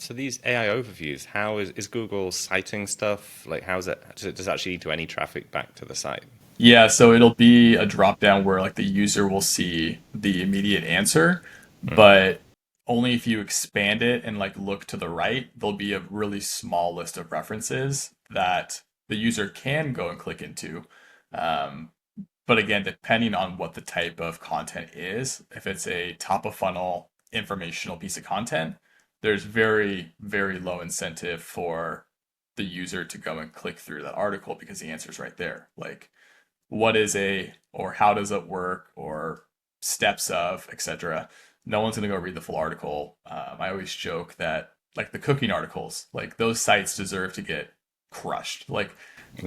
So these AI overviews, how is Google citing stuff? Like, how is it? Does it actually lead to any traffic back to the site? Yeah, so it'll be a drop down where like the user will see the immediate answer, Mm, but only if you expand it and like look to the right, there'll be a really small list of references that the user can go and click into. Um, but again, depending on what the type of content is, if it's a top of funnel informational piece of content, there's very, very low incentive for the user to go and click through that article because the answer is right there. Like what is a or how does it work or steps of etc. No one's going to go read the full article. I always joke that like the cooking articles, like those sites deserve to get crushed. Like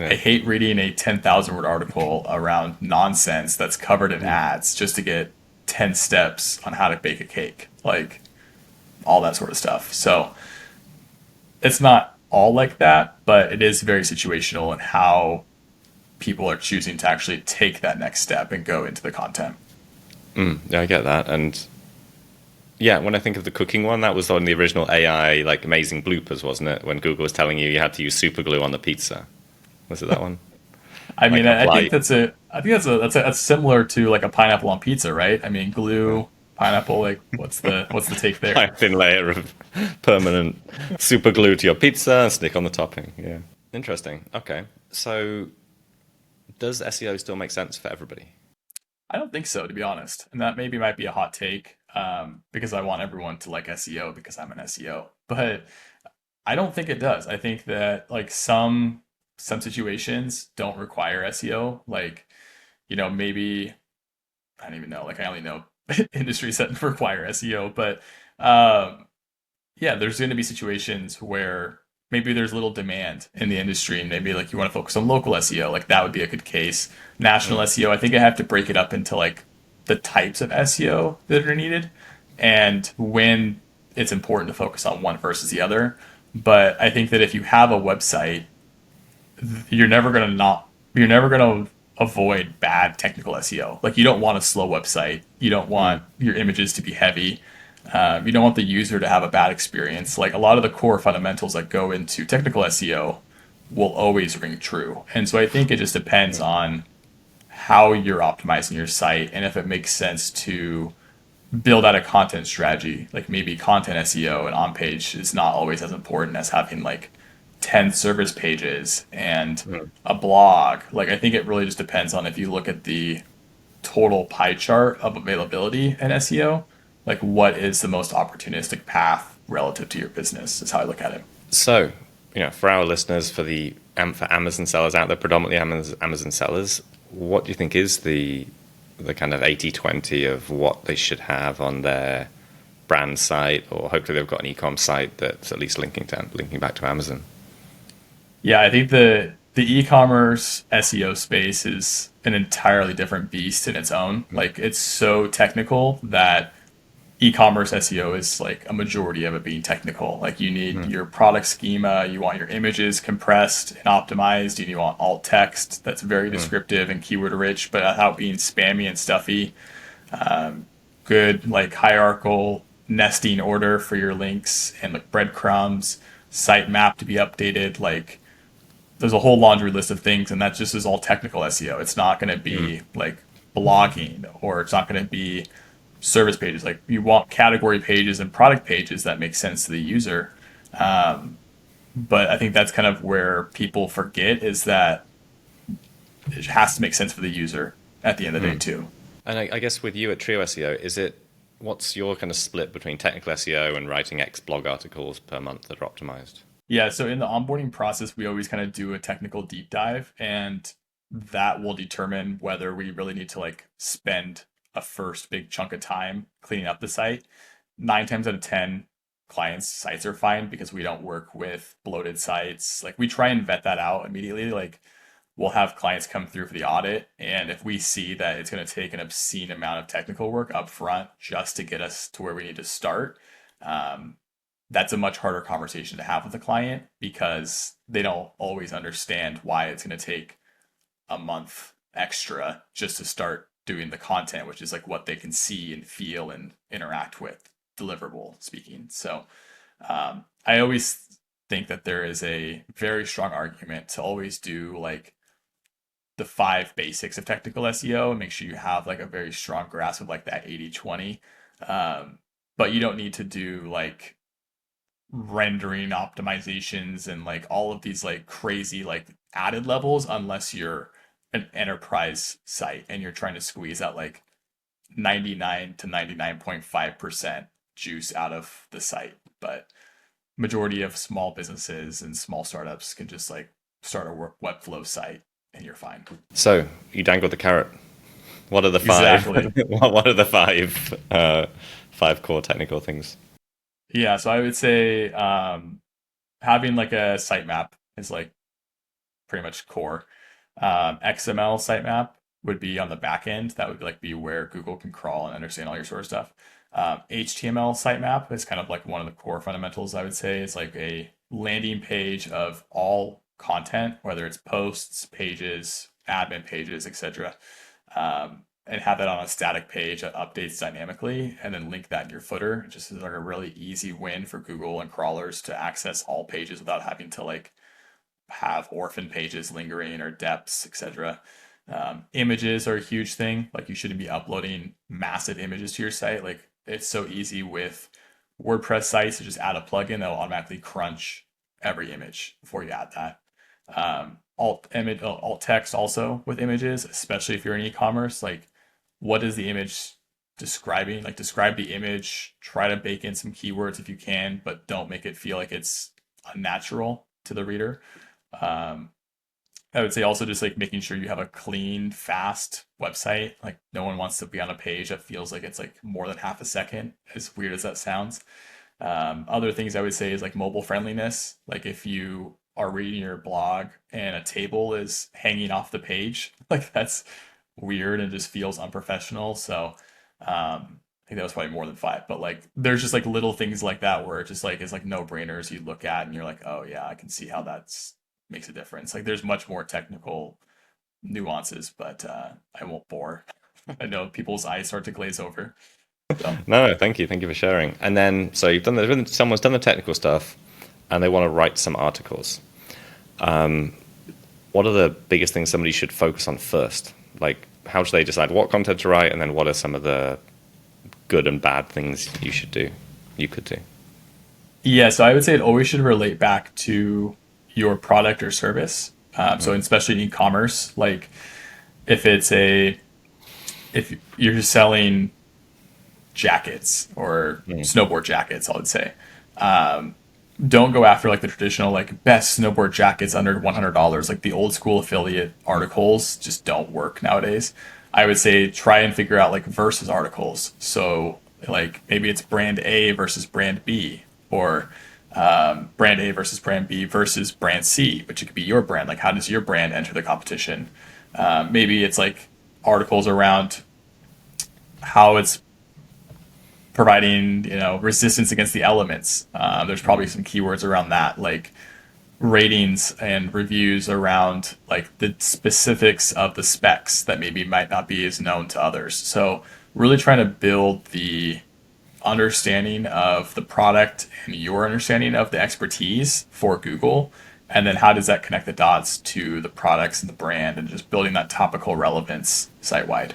I yeah. hate reading a 10,000 word article around nonsense that's covered in Mm. ads just to get 10 steps on how to bake a cake, like all that sort of stuff. So it's not all like that, but it is very situational in how people are choosing to actually take that next step and go into the content. Yeah, I get that. And yeah, when I think of the cooking one, that was on the original AI, like amazing bloopers, wasn't it? When Google was telling you had to use super glue on the pizza. Was it that one? I Like mean, I apply think that's similar to like a pineapple on pizza, right? I mean, a glue, pineapple, like what's the take there? thin layer of permanent super glue to your pizza and stick on the topping. Yeah. Interesting. Okay. So does SEO still make sense for everybody? I don't think so, to be honest. And that maybe might be a hot take, because I want everyone to like SEO because I'm an SEO. But I don't think it does. I think that like some situations don't require SEO. Like, maybe I don't even know. Like I only know industries that require SEO, but um, yeah, there's going to be situations where maybe there's little demand in the industry, and maybe like you want to focus on local SEO. Like that would be a good case. National Mm, SEO, I think I have to break it up into like the types of SEO that are needed, and when it's important to focus on one versus the other. But I think that if you have a website, you're never gonna avoid bad technical SEO. Like you don't want a slow website. You don't mm, want your images to be heavy. You don't want the user to have a bad experience. Like a lot of the core fundamentals that go into technical SEO will always ring true. And so I think it just depends mm. on how you're optimizing your site and if it makes sense to build out a content strategy. Like maybe content SEO and on page is not always as important as having like 10 service pages and Mm. a blog. Like I think it really just depends on if you look at the total pie chart of availability in SEO, like what is the most opportunistic path relative to your business is how I look at it. So, for our listeners, for Amazon sellers out there, predominantly Amazon sellers, what do you think is the kind of 80/20 of what they should have on their brand site, or hopefully they've got an e-com site that's at least linking back to Amazon? Yeah, I think the e-commerce SEO space is an entirely different beast in its own. Like it's so technical that e-commerce SEO is like a majority of it being technical. Like you need Mm, your product schema, you want your images compressed and optimized, and you want alt text that's very mm, descriptive and keyword rich, but without being spammy and stuffy. Good like hierarchical nesting order for your links and like breadcrumbs, site map to be updated. Like there's a whole laundry list of things, and that just is all technical SEO. It's not going to mm, be like blogging, or it's not going to be service pages. Like you want category pages and product pages that make sense to the user. But I think that's kind of where people forget is that it has to make sense for the user at the end of the day mm. too. And I guess with you at Trio SEO, what's your kind of split between technical SEO and writing X blog articles per month that are optimized? Yeah, so in the onboarding process, we always kind of do a technical deep dive, and that will determine whether we really need to like spend a first big chunk of time cleaning up the site. 9 times out of 10, clients' sites are fine because we don't work with bloated sites. Like we try and vet that out immediately. Like we'll have clients come through for the audit, and if we see that it's going to take an obscene amount of technical work up front just to get us to where we need to start, um, that's a much harder conversation to have with the client because they don't always understand why it's going to take a month extra just to start doing the content, which is like what they can see and feel and interact with, deliverable speaking. So I always think that there is a very strong argument to always do like the five basics of technical SEO and make sure you have like a very strong grasp of like that 80/20. But you don't need to do like rendering optimizations and like all of these like crazy like added levels unless you're an enterprise site and you're trying to squeeze out like 99 to 99.5% juice out of the site. But majority of small businesses and small startups can just like start a Webflow site and you're fine. So you dangled the carrot. What are the five? Exactly. What are the five core technical things? Yeah, so I would say having like a sitemap is like pretty much core. XML sitemap would be on the back end. That would like be where Google can crawl and understand all your sort of stuff. HTML sitemap is kind of like one of the core fundamentals. I would say it's like a landing page of all content, whether it's posts, pages, admin pages, etc. And have that on a static page that updates dynamically, and then link that in your footer. It just is like a really easy win for Google and crawlers to access all pages without having to like have orphan pages lingering or depths, etc. Images are a huge thing. Like you shouldn't be uploading massive images to your site. Like it's so easy with WordPress sites to just add a plugin that will automatically crunch every image before you add that. Alt text also with images, especially if you're in e-commerce. Like, what is the image describing? Like, describe the image. Try to bake in some keywords if you can, but don't make it feel like it's unnatural to the reader. Um, I would say also just like making sure you have a clean, fast website. Like no one wants to be on a page that feels like it's like more than half a second, as weird as that sounds. Other things I would say is like mobile friendliness. Like if you are reading your blog and a table is hanging off the page, like that's weird and just feels unprofessional. So I think that was probably more than five, but like there's just like little things like that where it just like is like no brainers you look at and you're like, oh yeah, I can see how that's makes a difference. Like there's much more technical nuances, but I won't bore. I know people's eyes start to glaze over. So No, thank you. Thank you for sharing. And then, so someone's done the technical stuff and they want to write some articles. What are the biggest things somebody should focus on first? Like, how should they decide what content to write? And then what are some of the good and bad things you could do? yeah, so I would say it always should relate back to your product or service. So especially in e-commerce, like if it's a if you're selling jackets or snowboard jackets, I would say. Don't go after like the traditional like best snowboard jackets under $100. Like the old school affiliate articles just don't work nowadays. I would say try and figure out like versus articles. So like maybe it's brand A versus brand B, or brand A versus brand B versus brand C, which it could be your brand. Like how does your brand enter the competition? Maybe it's like articles around how it's providing resistance against the elements. There's probably some keywords around that, like ratings and reviews around like the specifics of the specs that maybe might not be as known to others. So really trying to build the understanding of the product and your understanding of the expertise for Google. And then how does that connect the dots to the products and the brand and just building that topical relevance site wide?